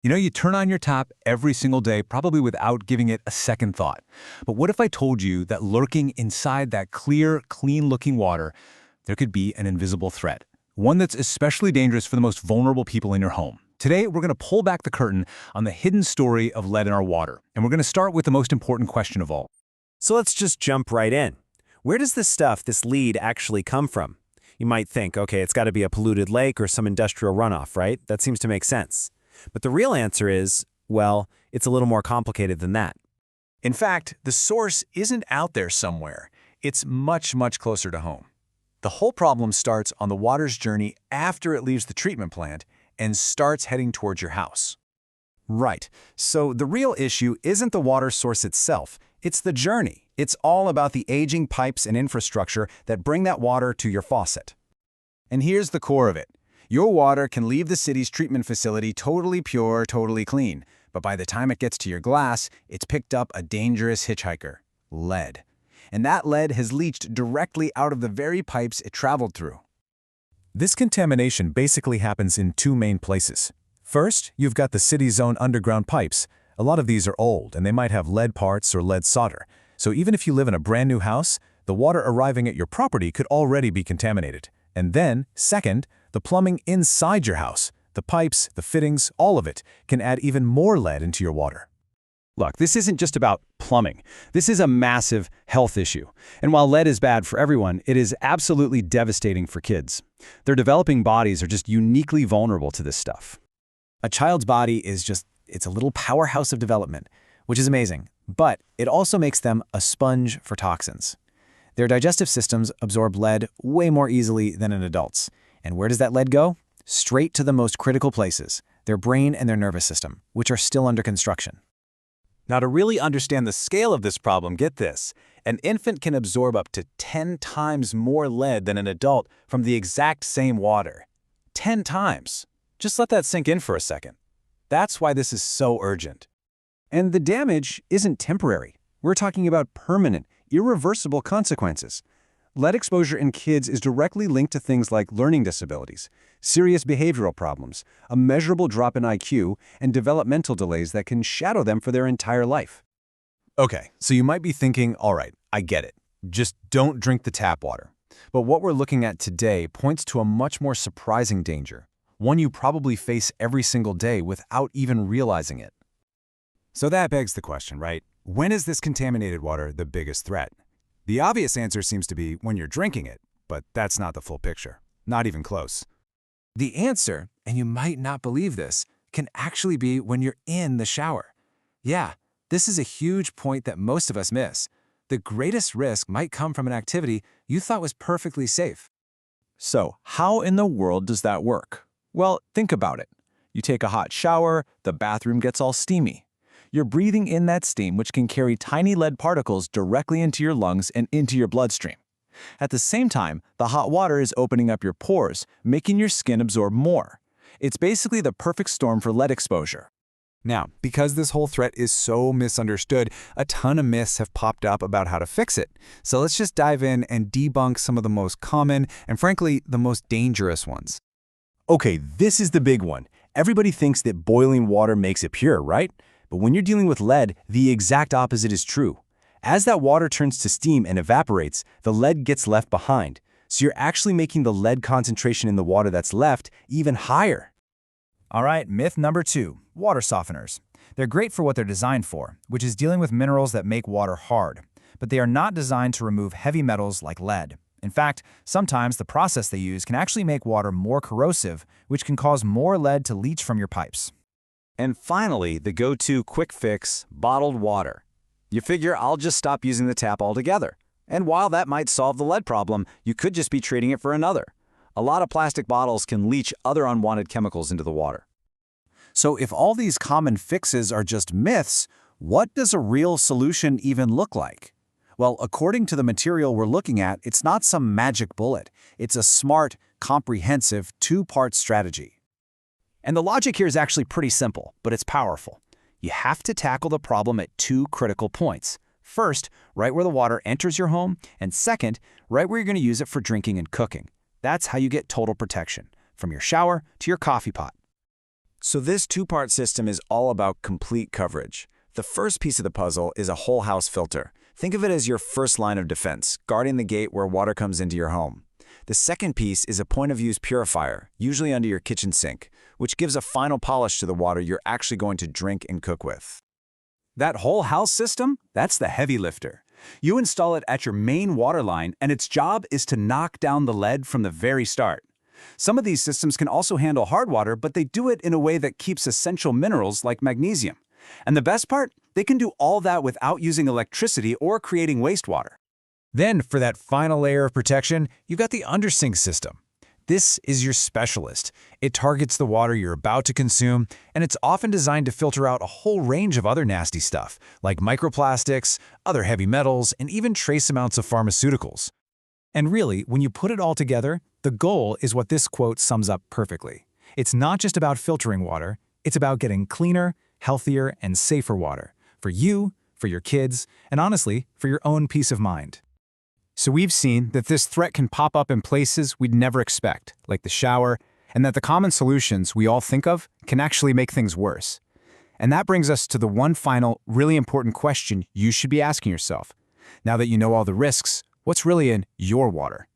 You turn on your tap every single day, probably without giving it a second thought. But what if I told you that lurking inside that clear, clean-looking water, there could be an invisible threat? One that's especially dangerous for the most vulnerable people in your home. Today, we're going to pull back the curtain on the hidden story of lead in our water. And we're going to start with the most important question of all. So let's just jump right in. Where does this stuff, this lead, actually come from? You might think, okay, it's got to be a polluted lake or some industrial runoff, right? That seems to make sense. But the real answer is, well, it's a little more complicated than that. In fact, the source isn't out there somewhere. It's much, much closer to home. The whole problem starts on the water's journey after it leaves the treatment plant and starts heading towards your house. Right. So the real issue isn't the water source itself. It's the journey. It's all about the aging pipes and infrastructure that bring that water to your faucet. And here's the core of it. Your water can leave the city's treatment facility totally pure, totally clean. But by the time it gets to your glass, it's picked up a dangerous hitchhiker, lead. And that lead has leached directly out of the very pipes it traveled through. This contamination basically happens in two main places. First, you've got the city's own underground pipes. A lot of these are old, and they might have lead parts or lead solder. So even if you live in a brand new house, the water arriving at your property could already be contaminated. And then, second, the plumbing inside your house, the pipes, the fittings, all of it, can add even more lead into your water. Look, this isn't just about plumbing. This is a massive health issue. And while lead is bad for everyone, it is absolutely devastating for kids. Their developing bodies are just uniquely vulnerable to this stuff. A child's body it's a little powerhouse of development, which is amazing, but it also makes them a sponge for toxins. Their digestive systems absorb lead way more easily than in adults. And where does that lead go? Straight to the most critical places, their brain and their nervous system, which are still under construction. Now, to really understand the scale of this problem, get this. An infant can absorb up to 10 times more lead than an adult from the exact same water. 10 times. Just let that sink in for a second. That's why this is so urgent. And the damage isn't temporary. We're talking about permanent, irreversible consequences. Lead exposure in kids is directly linked to things like learning disabilities, serious behavioral problems, a measurable drop in IQ, and developmental delays that can shadow them for their entire life. Okay, so you might be thinking, all right, I get it. Just don't drink the tap water. But what we're looking at today points to a much more surprising danger, one you probably face every single day without even realizing it. So that begs the question, right? When is this contaminated water the biggest threat? The obvious answer seems to be when you're drinking it, but that's not the full picture. Not even close. The answer, and you might not believe this, can actually be when you're in the shower. Yeah, this is a huge point that most of us miss. The greatest risk might come from an activity you thought was perfectly safe. So, how in the world does that work? Well, think about it. You take a hot shower, the bathroom gets all steamy. You're breathing in that steam, which can carry tiny lead particles directly into your lungs and into your bloodstream. At the same time, the hot water is opening up your pores, making your skin absorb more. It's basically the perfect storm for lead exposure. Now, because this whole threat is so misunderstood, a ton of myths have popped up about how to fix it. So let's just dive in and debunk some of the most common and, frankly, the most dangerous ones. Okay, this is the big one. Everybody thinks that boiling water makes it pure, right? But when you're dealing with lead, the exact opposite is true. As that water turns to steam and evaporates, the lead gets left behind. So you're actually making the lead concentration in the water that's left even higher. All right, myth number 2, water softeners. They're great for what they're designed for, which is dealing with minerals that make water hard. But they are not designed to remove heavy metals like lead. In fact, sometimes the process they use can actually make water more corrosive, which can cause more lead to leach from your pipes. And finally, the go-to quick fix, bottled water. You figure I'll just stop using the tap altogether. And while that might solve the lead problem, you could just be trading it for another. A lot of plastic bottles can leach other unwanted chemicals into the water. So if all these common fixes are just myths, what does a real solution even look like? Well, according to the material we're looking at, it's not some magic bullet. It's a smart, comprehensive, two-part strategy. And the logic here is actually pretty simple, but it's powerful. You have to tackle the problem at two critical points. First, right where the water enters your home, and second, right where you're going to use it for drinking and cooking. That's how you get total protection, from your shower to your coffee pot. So this two-part system is all about complete coverage. The first piece of the puzzle is a whole house filter. Think of it as your first line of defense, guarding the gate where water comes into your home. The second piece is a point-of-use purifier, usually under your kitchen sink, which gives a final polish to the water you're actually going to drink and cook with. That whole house system, that's the heavy lifter. You install it at your main water line, and its job is to knock down the lead from the very start. Some of these systems can also handle hard water, but they do it in a way that keeps essential minerals like magnesium. And the best part? They can do all that without using electricity or creating wastewater. Then, for that final layer of protection, you've got the undersink system. This is your specialist. It targets the water you're about to consume, and it's often designed to filter out a whole range of other nasty stuff, like microplastics, other heavy metals, and even trace amounts of pharmaceuticals. And really, when you put it all together, the goal is what this quote sums up perfectly. It's not just about filtering water, it's about getting cleaner, healthier, and safer water for you, for your kids, and honestly, for your own peace of mind. So we've seen that this threat can pop up in places we'd never expect, like the shower, and that the common solutions we all think of can actually make things worse. And that brings us to the one final, really important question you should be asking yourself. Now that you know all the risks, what's really in your water?